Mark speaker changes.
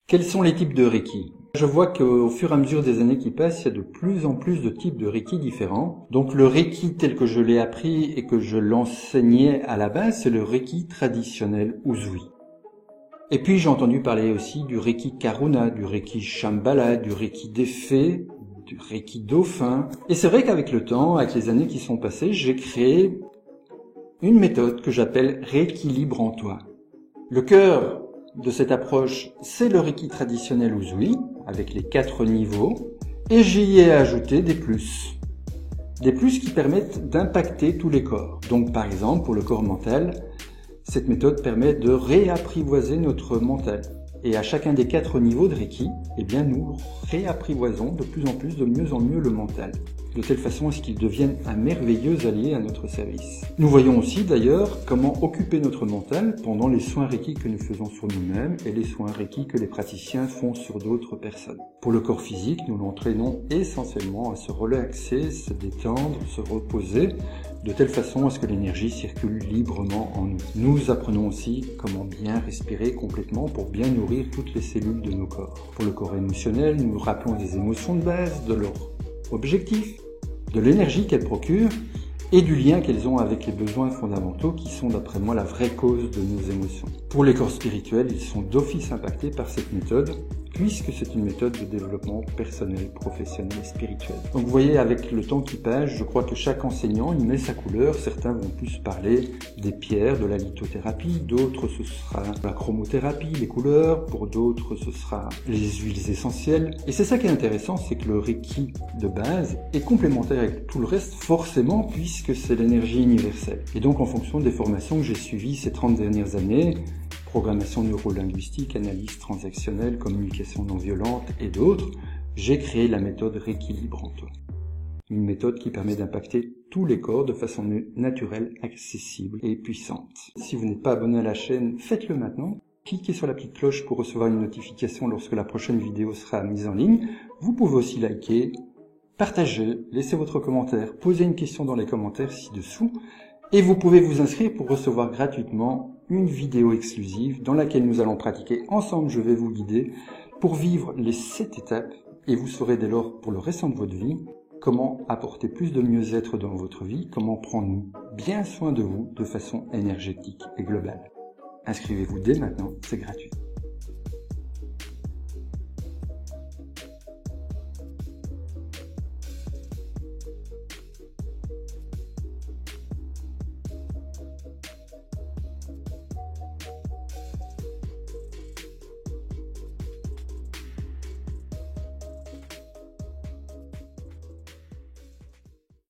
Speaker 1: Quels sont les types de Reiki? Je vois qu'au fur et à mesure des années qui passent, il y a de plus en plus de types de Reiki différents. Donc le Reiki tel que je l'ai appris et que je l'enseignais à la base, c'est le Reiki traditionnel Usui. Et puis j'ai entendu parler aussi du Reiki Karuna, du Reiki Shambhala, du Reiki des Fées, du Reiki Dauphin. Et c'est vrai qu'avec le temps, avec les années qui sont passées, j'ai créé une méthode que j'appelle Rééquilibre en toi. Le cœur de cette approche, c'est le Reiki traditionnel Usui, avec les 4 niveaux, et j'y ai ajouté des plus. Des plus qui permettent d'impacter tous les corps. Donc par exemple, pour le corps mental, cette méthode permet de réapprivoiser notre mental. Et à chacun des 4 niveaux de Reiki, eh bien nous réapprivoisons de plus en plus, de mieux en mieux le mental. De telle façon à ce qu'il devienne un merveilleux allié à notre service. Nous voyons aussi d'ailleurs comment occuper notre mental pendant les soins Reiki que nous faisons sur nous-mêmes et les soins Reiki que les praticiens font sur d'autres personnes. Pour le corps physique, nous l'entraînons essentiellement à se relaxer, se détendre, se reposer, de telle façon à ce que l'énergie circule librement en nous. Nous apprenons aussi comment bien respirer complètement pour bien nourrir toutes les cellules de nos corps. Pour le corps émotionnel, nous nous rappelons des émotions de base, de leur objectif, de l'énergie qu'elles procurent et du lien qu'elles ont avec les besoins fondamentaux qui sont d'après moi la vraie cause de nos émotions. Pour les corps spirituels, ils sont d'office impactés par cette méthode puisque c'est une méthode de développement personnel, professionnel et spirituel. Donc vous voyez, avec le temps qui passe, je crois que chaque enseignant y met sa couleur. Certains vont plus parler des pierres, de la lithothérapie, d'autres ce sera la chromothérapie, les couleurs, pour d'autres ce sera les huiles essentielles. Et c'est ça qui est intéressant, c'est que le Reiki de base est complémentaire avec tout le reste, forcément, puisque c'est l'énergie universelle. Et donc en fonction des formations que j'ai suivies ces 30 dernières années, programmation neuro-linguistique, analyse transactionnelle, communication non violente et d'autres, j'ai créé la méthode Rééquilibre en toi. Une méthode qui permet d'impacter tous les corps de façon naturelle, accessible et puissante. Si vous n'êtes pas abonné à la chaîne, faites-le maintenant. Cliquez sur la petite cloche pour recevoir une notification lorsque la prochaine vidéo sera mise en ligne. Vous pouvez aussi liker, partager, laisser votre commentaire, poser une question dans les commentaires ci-dessous. Et vous pouvez vous inscrire pour recevoir gratuitement une vidéo exclusive dans laquelle nous allons pratiquer ensemble, je vais vous guider pour vivre les 7 étapes et vous saurez dès lors pour le restant de votre vie comment apporter plus de mieux-être dans votre vie, comment prendre bien soin de vous de façon énergétique et globale. Inscrivez-vous dès maintenant, c'est gratuit.